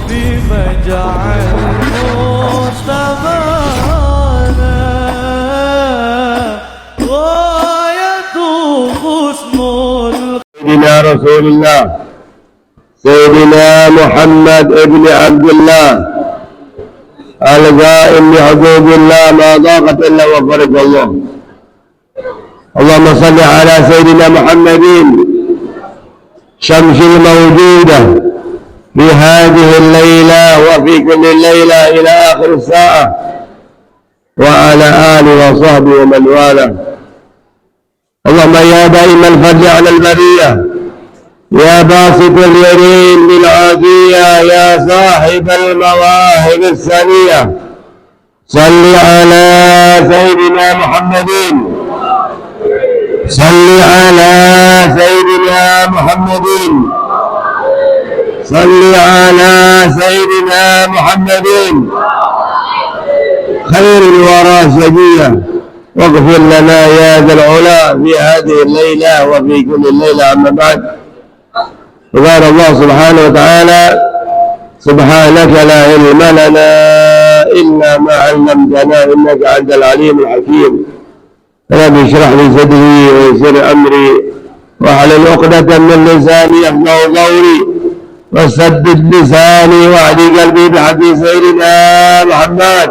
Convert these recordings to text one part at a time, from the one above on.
فيما جعل مصطفانا غاية حسن سيدنا رسول الله سيدنا محمد ابن عبد الله القائم بحدود الله ما ضاقت الا وفرج الله. اللهم صل على سيدنا محمد شمس الموجوده في هذه الليله وفي كل ليله الى اخر الساعه وعلى اله وصحبه ومن والاه. اللهم يا دائم الفضل على البريه يا باسط اليمين بالعافية يا صاحب المواهب الثانية صل على سيدنا محمد صل على سيدنا محمد صل على سيدنا محمد خير الورى سجية واغفر لنا يا ذا العلا في هذه الليلة وفي كل الليلة. أما بعد قال الله سبحانه وتعالى سبحانك لا علم لنا إلا ما علمتنا إنك أنت العليم الحكيم. رب اشرح لي صدري ويسر أمري واحلل عقدة من لساني يفقهوا قولي وسدد لساني واهد قلبي بحق سيدنا محمد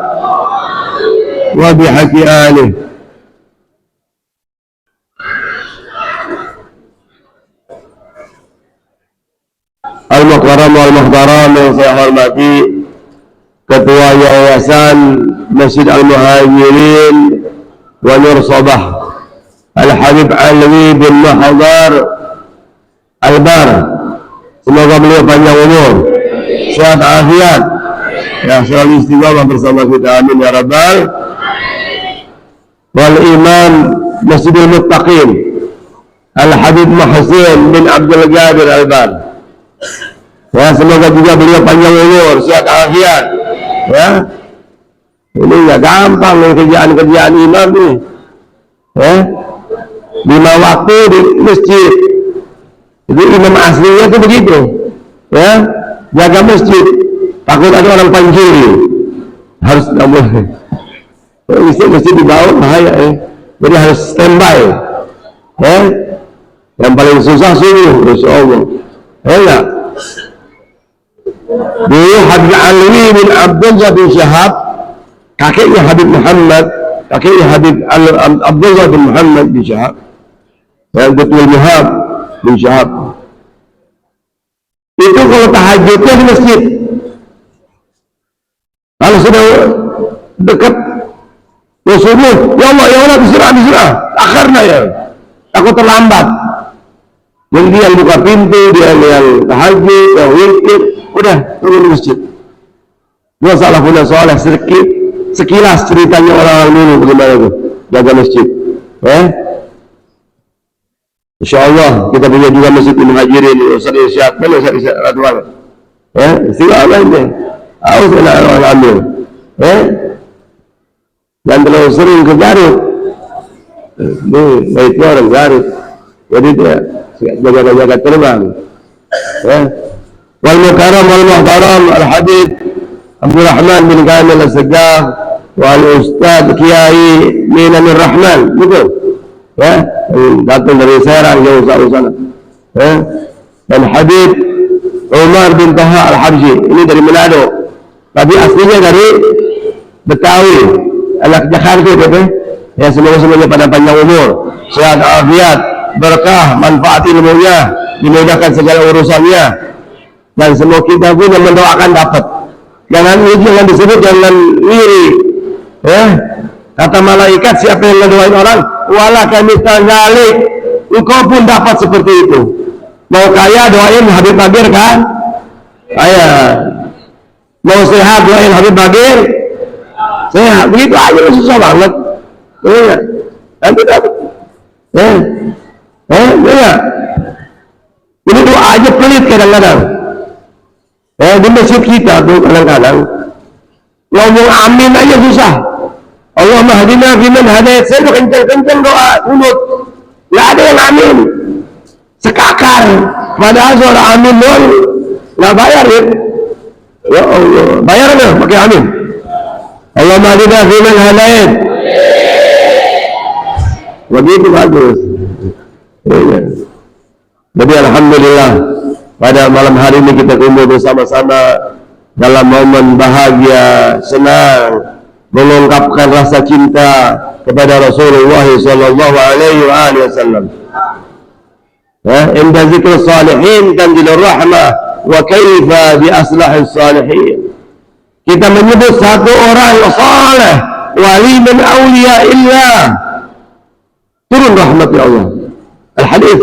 وبحق آله. Al-Mukarram wal-Muhtaram yang saya hormati Ketua Yayasan Masjid Al-Muhajirin wa Nur Sabah Al-Habib Alwi bin Muhadhar Al-Bar, semoga beliau panjang umur, sehat afiat, ya selalu istiqamah bersama kita, amin ya rabbal. Wal Imam Masjidil Muttaqin Al-Habib Muhsin bin Abdul Qadir Al-Bar, ya semoga juga beliau panjang umur, sehat afiat. Ya, ini nggak gampang nih kerjaan imam nih. Ya, 5 waktu di masjid. Jadi imam aslinya itu begitu. Ya, jaga masjid. Takut ada orang pancuri, harus nggak boleh. Masjid di bawah bahaya ya. Jadi harus standby. Ya, yang paling susah subuh, insya Allah. Ya enggak? Dulu Habib Alwi bin Abdullah bin Syahab, kakeknya Habib Muhammad, kakeknya Habib Abdullah bin Muhammad bin Syahab, yang betul Muhab bin Syahab. Itu kalau tahajudnya di masjid. Kalau sudah dekat subuh, ya Allah diserah, akhirnya ya, aku terlambat. Yang dia yang buka pintu, dia yang tahajud, yang witir, udah turun di masjid. Dua salafun soleh sekilas ceritanya orang-orang dulu bagaimana itu jaga masjid. Insyaallah kita punya juga masjid di Muhajirin, Ustaz Irsyad, mana Ustaz Irsyad Radwan. Istiqamah ini. Alhamdulillah. Dan terlalu sering ke Garut. Baiknya orang Garut. Jadi dia jaga-jaga terbang. Wal Mukarram wal Muhtaram Al-Habib Abdul Rahman bin Kamil As-Segaf wal Ustaz Kiai Minanur Rahman, betul? Ya, datang dari Serang jauh sana. Dan Habib Umar bin Taha Al-Habsyi, ini dari Manado. Tapi aslinya dari Betawi, anak Jakarta gitu. Ya, semoga pada panjang umur, sehat afiat, berkah, manfaat ilmunya, dimudahkan segala urusannya, dan semua kita pun yang mendoakan dapat. Jangan disebut, jangan iri. Kata malaikat, siapa yang mendoain orang, wala kami tanggali, engkau pun dapat seperti itu. Mau kaya doain Habib Bagir kan? Kaya. Mau sehat doain Habib Bagir, sehat. Begitu aja, susah banget. Nanti dapat. Ini doa aja pelit kadang-kadang. Di masjid kita tuh kadang-kadang ngomong amin aja susah. Allahumma hadina fiman hadait. Saya udah kenceng-kenceng doa kunut, nggak ada yang amin, sekakar. Padahal suara amin doang nggak bayar ya. Ya Allah, bayar nggak pakai amin? Allahumma hadina fi man hadait. Begitu bagus. Ya. Jadi alhamdulillah pada malam hari ini kita kumpul bersama-sama dalam momen bahagia, senang, mengungkapkan rasa cinta kepada Rasulullah sallallahu alaihi wasallam. Inda zikr salihin tanzilur rahmah wa kaifa bi aslahis salihin. Kita menyebut satu orang saleh, wali min awliya illah, turun rahmat ya Allah. Al-hadis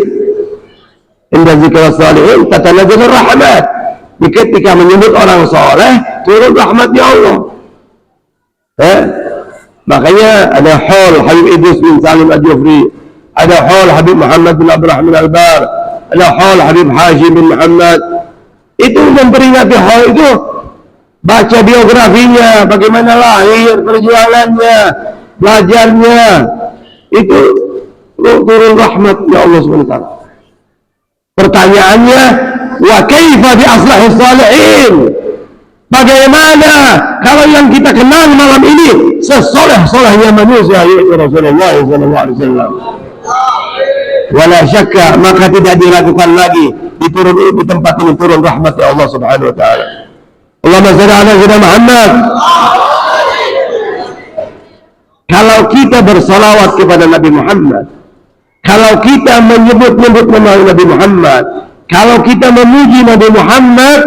inda zikr salihin tatanazalur rahmat. Ketika menyebut orang saleh, turun rahmat ya Allah. Makanya ada Hol Habib Idris bin Salim Al-Jufri, ada Hol Habib Muhammad bin Abdurrahman Al-Bar, ada Hol Habib Hashim bin Muhammad. Itu memperingati Hol itu, baca biografinya, bagaimana lahir, perjuangannya, belajarnya, itu turun rahmat ya Allah SWT. Pertanyaannya, wa kaifa bi aslahis salihin? Bagaimana kalau yang kita kenal malam ini sesoleh-solehnya manusia, yaitu Rasulullah SAW. Wala syakka, maka tidak diragukan lagi di tempat ini turun rahmat ya Allah Subhanahu wa taala. Allahumma shalli ala sayyidina Muhammad. Kalau kita bersalawat kepada Nabi Muhammad, kalau kita menyebut-nyebut nama Nabi Muhammad, kalau kita memuji Nabi Muhammad,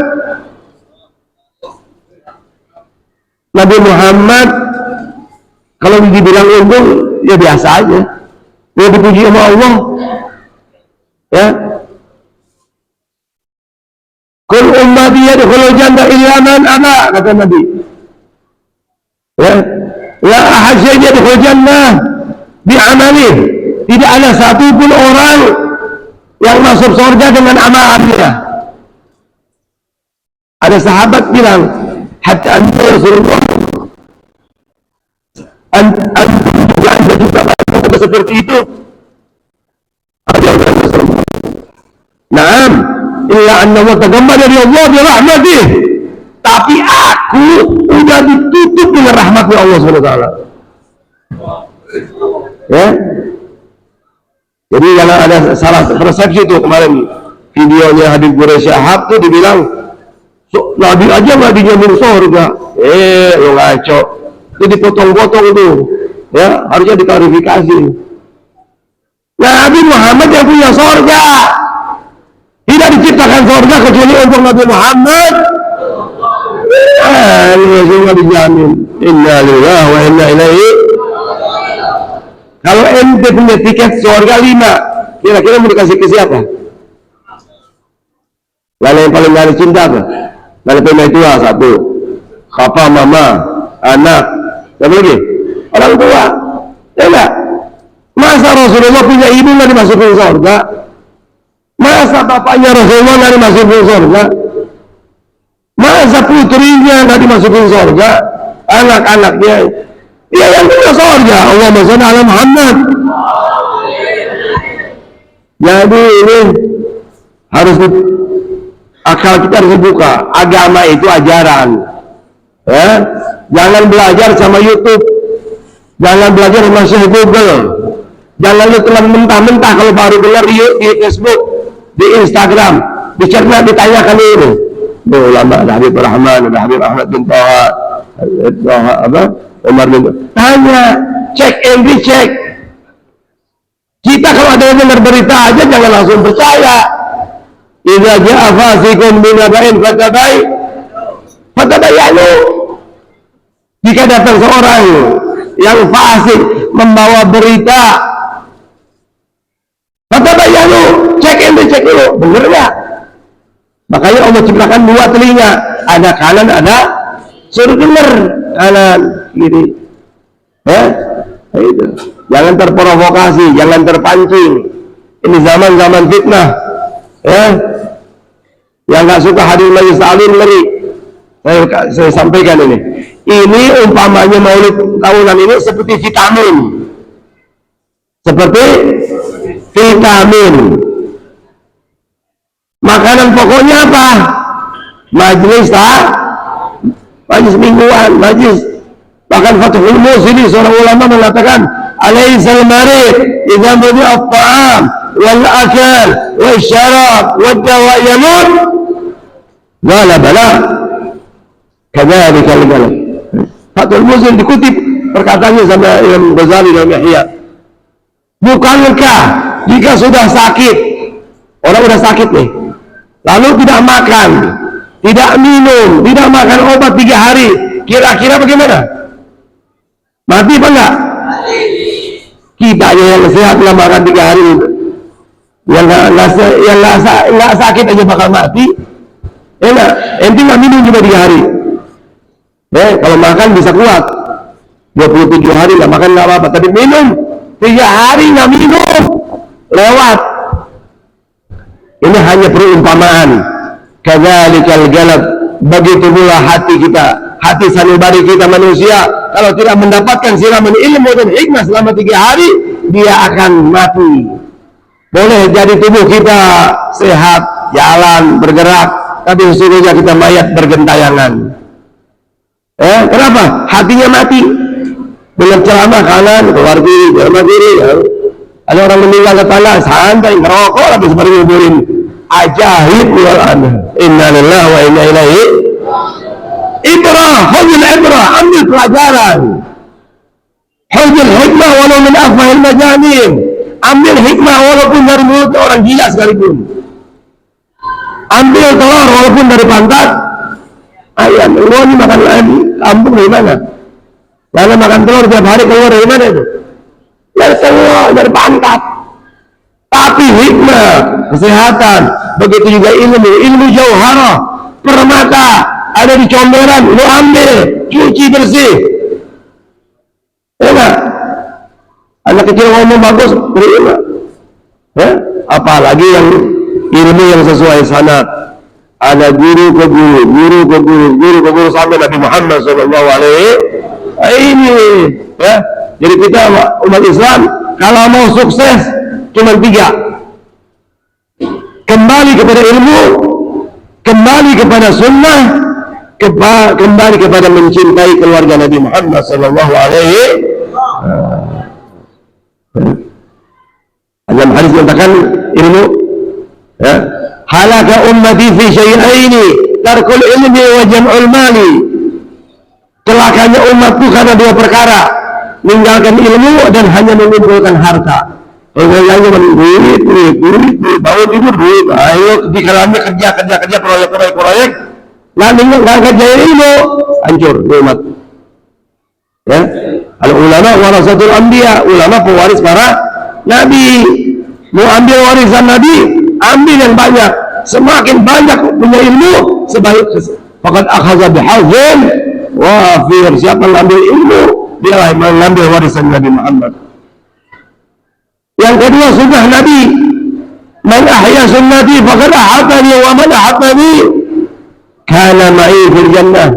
Nabi Muhammad kalau dibilang untung ya biasa aja, dia dipuji sama Allah ya. Kul ummati yadkhulul jannah illa man aba, kata Nabi ya. La ahad yadkhulul jannah bi'amalih, tidak ada satupun orang yang masuk surga dengan amalannya. Ada sahabat bilang, hatta anta Rasulullah, anda juga seperti itu. Naam, illa anna wa tagammada bi Allah bi rahmatih. Tapi aku udah ditutup dengan rahmatnya Allah SWT. Ya. Jadi jangan ada salah persepsi itu. Kemarin videonya Habib Quraisy Shahab tuh dibilang Nabi aja nggak dijamin surga. Lo ngaco. Itu dipotong-potong tuh. Ya, harusnya diklarifikasi. Nabi Muhammad yang punya surga. Tidak diciptakan surga kecuali untuk Nabi Muhammad. Ini semua dijamin. Inna lillahi wa inna ilaihi. Kalau ente punya tiket surga 5, kira-kira mau dikasih ke siapa? Lalu yang paling gak ada cinta apa? Lalu punya tua 1, papa, mama, anak, apa lagi? Orang tua. Ya enggak? Masa Rasulullah punya ibu gak dimasukin surga? Masa bapaknya Rasulullah gak dimasukin surga? Masa putrinya gak dimasukin surga? Anak-anaknya, ya yang punya surga. Allahumma shalli ala Muhammad. Jadi ini harus akal kita harus dibuka. Agama itu ajaran. Ya? Jangan belajar sama YouTube. Jangan belajar sama Syekh Google. Jangan lu telan mentah-mentah kalau baru dengar di Facebook, di Instagram, dicerna ditanyakan ini. Ulama ada Habib Rahman, ada Habib Ahmad bin Taha, apa? Umar bin tanya, cek and recheck. Kita kalau ada yang dengar berita aja jangan langsung percaya. Idza jaa fasiqun binaba'in fatabayyanu. Jika datang seorang yang fasik membawa berita, fatabayyanu, cek and recheck dulu, benar enggak? Makanya Allah ciptakan 2 telinga, ada kanan, ada suruh dengar kanan kiri. Itu. Jangan terprovokasi, jangan terpancing. Ini zaman-zaman fitnah. Yang nggak suka hadir majelis taklim ngeri. Saya sampaikan ini. Ini umpamanya maulid tahunan ini seperti vitamin. Seperti vitamin. Makanan pokoknya apa? Majelis majlis mingguan, majlis. Bahkan Fathul Musili seorang ulama mengatakan, alaisal marid idza badi'a at-ta'am wal akal wal syarab wad dawa yamut wala bala kadzalika al-galab. Fathul Musili dikutip perkataannya sama Imam Ghazali dalam Ihya. Bukankah jika sudah sakit, orang sudah sakit nih, lalu tidak makan, tidak minum, tidak makan obat 3 hari, kira-kira bagaimana? Mati apa enggak? Kita yang sehat nggak makan 3 hari, yang nggak sakit aja bakal mati. Enak, ente nggak minum juga 3 hari. Kalau makan bisa kuat, 27 hari nggak makan nggak apa-apa, tapi minum 3 hari nggak minum, lewat. Ini hanya perumpamaan. Kadzalikal galab, begitu pula hati kita, hati sanubari kita manusia, kalau tidak mendapatkan siraman ilmu dan hikmah selama 3 hari, dia akan mati. Boleh jadi tubuh kita sehat, jalan, bergerak, tapi sesungguhnya kita mayat bergentayangan. Kenapa? Hatinya mati. Dengan ceramah kanan, keluar kiri, ceramah kiri. Ada orang meninggal ke tanah, santai, ngerokok lagi seperti nguburin. Ajaib wal anah. Inna lillahi wa inna ilaihi. Ibrah, hujul ibrah, ambil pelajaran. Hujul hikmah walau min afwahil majanin. Ambil hikmah walaupun dari mulut orang gila sekalipun. Ambil telur walaupun dari pantat ayam. Lu ini makan lagi, kampung dari mana? Lalu makan telur tiap hari keluar dari mana itu? Dari telur, dari pantat. Tapi hikmah, kesehatan, begitu juga ilmu jauharah, permata, ada di comberan, lu ambil, cuci bersih. Enak. Anak kecil ngomong bagus, terima. Apalagi yang ilmu yang sesuai sanad. Ada guru ke guru, guru ke guru, guru ke guru sampai Nabi Muhammad SAW. Ini, ya. Jadi kita umat Islam kalau mau sukses cuma 3: kembali kepada ilmu, kembali kepada sunnah, kembali kepada mencintai keluarga Nabi Muhammad Sallallahu Alaihi. Dalam hadis mengatakan ilmu, ya, halaka ummati fi syai'aini tarkul ilmi wa jam'ul mali. Celakanya umatku karena 2 perkara, meninggalkan ilmu dan hanya mengumpulkan harta. Orang yang duit, bangun tidur duit, ayo di kalangan kerja, proyek, nanti nggak kerja ilmu, hancur umat. Ya, al ulama warasatul anbiya, ulama pewaris para nabi. Mau ambil warisan nabi, ambil yang banyak. Semakin banyak punya ilmu, sebaik faqad akhadha bihadzin wafir. Siapa yang ambil ilmu, dia mengambil warisan Nabi Muhammad. Yang kedua, sunnah Nabi. Man ahya sunnati faqad ahabbani wa man ahabbani kana ma'i fil jannah.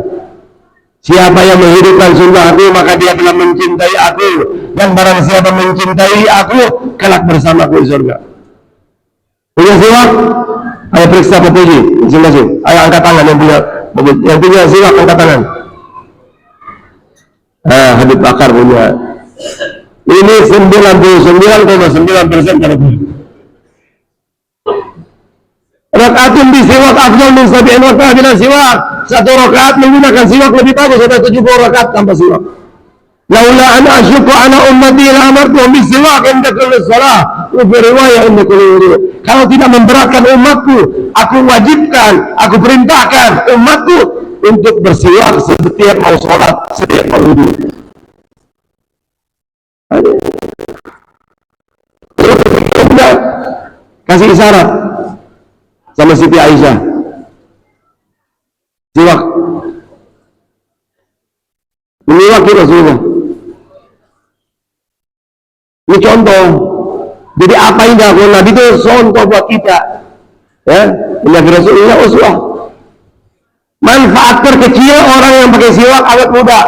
Siapa yang menghidupkan sunnah aku, maka dia telah mencintai aku, dan barang siapa mencintai aku, kelak bersamaku di surga. Punya siwak? Ayo periksa petuji masing-masing. Ayo angkat tangan yang punya siwak, angkat tangan. Habib Bakar punya. Ini 99,9% kalau punya. Rakaatun bi siwak afdal min 70 rakaat bila siwak. 1 rakaat menggunakan siwak lebih bagus daripada 70 rakaat tanpa siwak. Laula ana asyuku ana ummati la amartu bis siwak inda kulli shalah wa fi riwayah inda kulli wudu. Kalau tidak memberatkan umatku, aku wajibkan, aku perintahkan umatku untuk bersiwak setiap mau sholat, setiap mau wudu. Kasih isyarat sama Siti Aisyah, siwak, menyiwaki Rasulullah. Ini contoh. Jadi apa yang dilakukan Nabi itu contoh buat kita, ya. Menjadi Rasulullah uswah. Manfaat terkecil orang yang pakai siwak awet muda.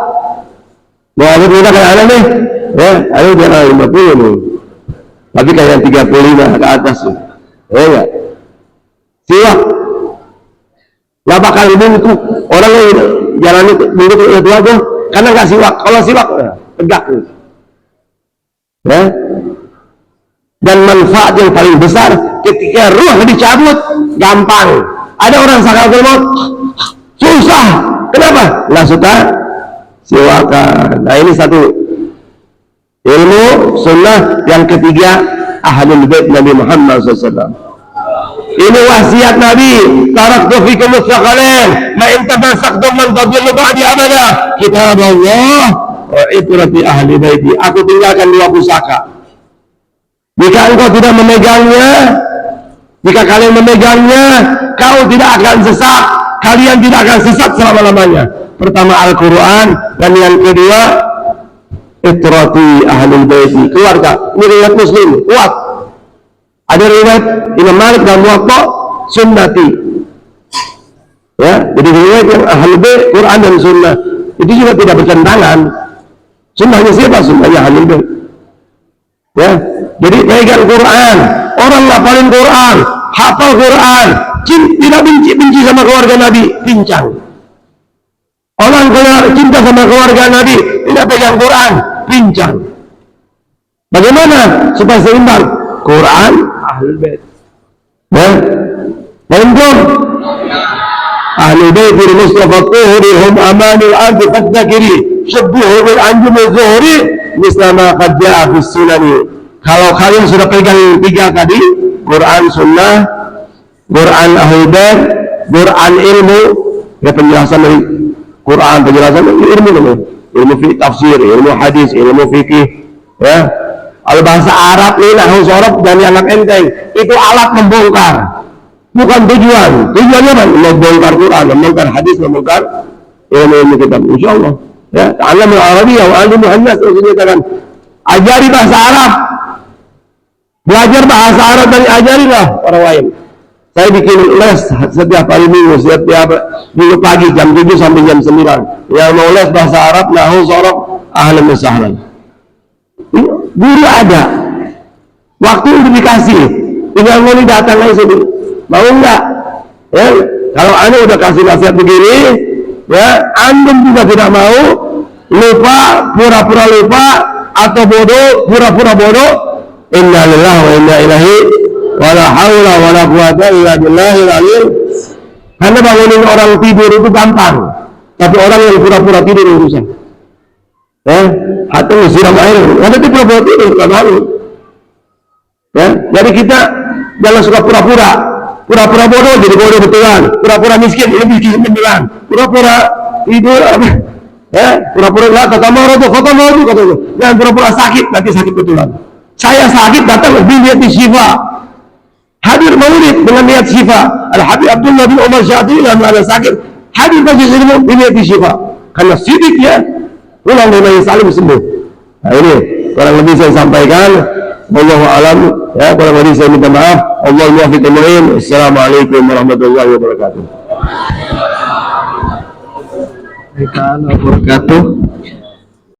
Mau awet muda kayak anak nih, ya, ayo jangan 50 nih, tapi kayak 35 ke atas tuh, ya. Siwak Nggak bakal buntu. Orang yang jalan buntu itu aja karena nggak siwak. Kalau siwak tegak. Ya. Dan manfaat yang paling besar ketika ruh dicabut gampang. Ada orang sakaratul maut susah. Kenapa? Nggak suka siwakan. Nah ini satu ilmu sunnah. Yang ketiga ahlul bait Nabi Muhammad SAW. Ini wasiat Nabi. Taraktu fikum mustaqalain ma in tamasaktum man tadillu ba'di abada. Kitab Allah wa itrati ahli baiti. Aku tinggalkan dua pusaka. Jika engkau tidak memegangnya, jika kalian memegangnya, kau tidak akan sesat. Kalian tidak akan sesat selama-lamanya. Pertama Al-Quran, dan yang kedua itrati ahli baiti, keluarga. Ini riwayat Muslim, kuat. Ada riwayat Imam Malik dan Muwatta, sunnati. Ya, jadi riwayat yang ahli bait, Quran dan sunnah itu juga tidak bertentangan. Sunnahnya siapa? Sunnahnya ahli bait. Ya, jadi pegang Quran, orang ngapalin Quran, hafal Quran, tidak benci sama keluarga Nabi, pincang. Orang cinta sama keluarga Nabi, tidak pegang Quran, pincang. Bagaimana supaya seimbang? Quran, Ahlul Bait. Ya, belum. Ahlul Bait Mustafa Tuhri hum amanul ardi fadzakiri syabbuhu bil anjum zuhri mislama qad jaa fi sunani. Kalau kalian sudah pegang tiga tadi, Quran sunnah, Quran Ahlul Bait, Quran ilmu, ya penjelasan dari Quran, penjelasan ilmu namanya. Ilmu tafsir, ilmu hadis, ilmu fikih, ya. Kalau bahasa Arab ini nahwu sorab dan yang enteng itu alat membongkar, bukan tujuan. Tujuannya apa? Membongkar Quran, membongkar hadis, membongkar ilmu kitab. Insyaallah. Ya, ta'allamul Arabiyyah wa 'allimul nas. Kan ajari bahasa Arab, belajar bahasa Arab dan ajarilah orang lain. Saya bikin les setiap hari minggu, setiap minggu pagi jam 7 sampai jam 9. Yang mau les bahasa Arab, nahwu sorab, ahlan wa sahlan. Guru ada, waktu udah dikasih, tinggal mau datang aja dulu, mau enggak? Ya, kalau anda udah kasih nasihat begini, ya, antum juga tidak mau, lupa, pura-pura lupa, atau bodoh, pura-pura bodoh. Inna lillahi wa inna ilaihi wa la haula wa la quwwata illa billahil aliyil. Karena bangunin orang tidur itu gampang, tapi orang yang pura-pura tidur urusan. Atau siram air, ada di pura-pura tidur, kan harus. Ya, jadi kita jangan suka pura-pura, pura-pura bodoh jadi bodoh betulan, pura-pura miskin jadi miskin beneran, pura-pura tidur, ya, pura-pura lah kata mau kata itu, jangan pura-pura sakit nanti sakit betulan. Saya sakit datang lebih lihat di Syifa, hadir maulid dengan niat Syifa. Al Habib Abdullah bin Umar Syatibi yang ada sakit, hadir majlis ilmu dilihat di Syifa, karena sidik ya. Ulang dari salim sembuh. Nah ini kurang lebih saya sampaikan. Wallahu a'lam. Ya, kurang lebih saya minta maaf. Allah muwaffiq mu'in. Assalamualaikum warahmatullahi wabarakatuh. Waalaikumsalam warahmatullahi wabarakatuh.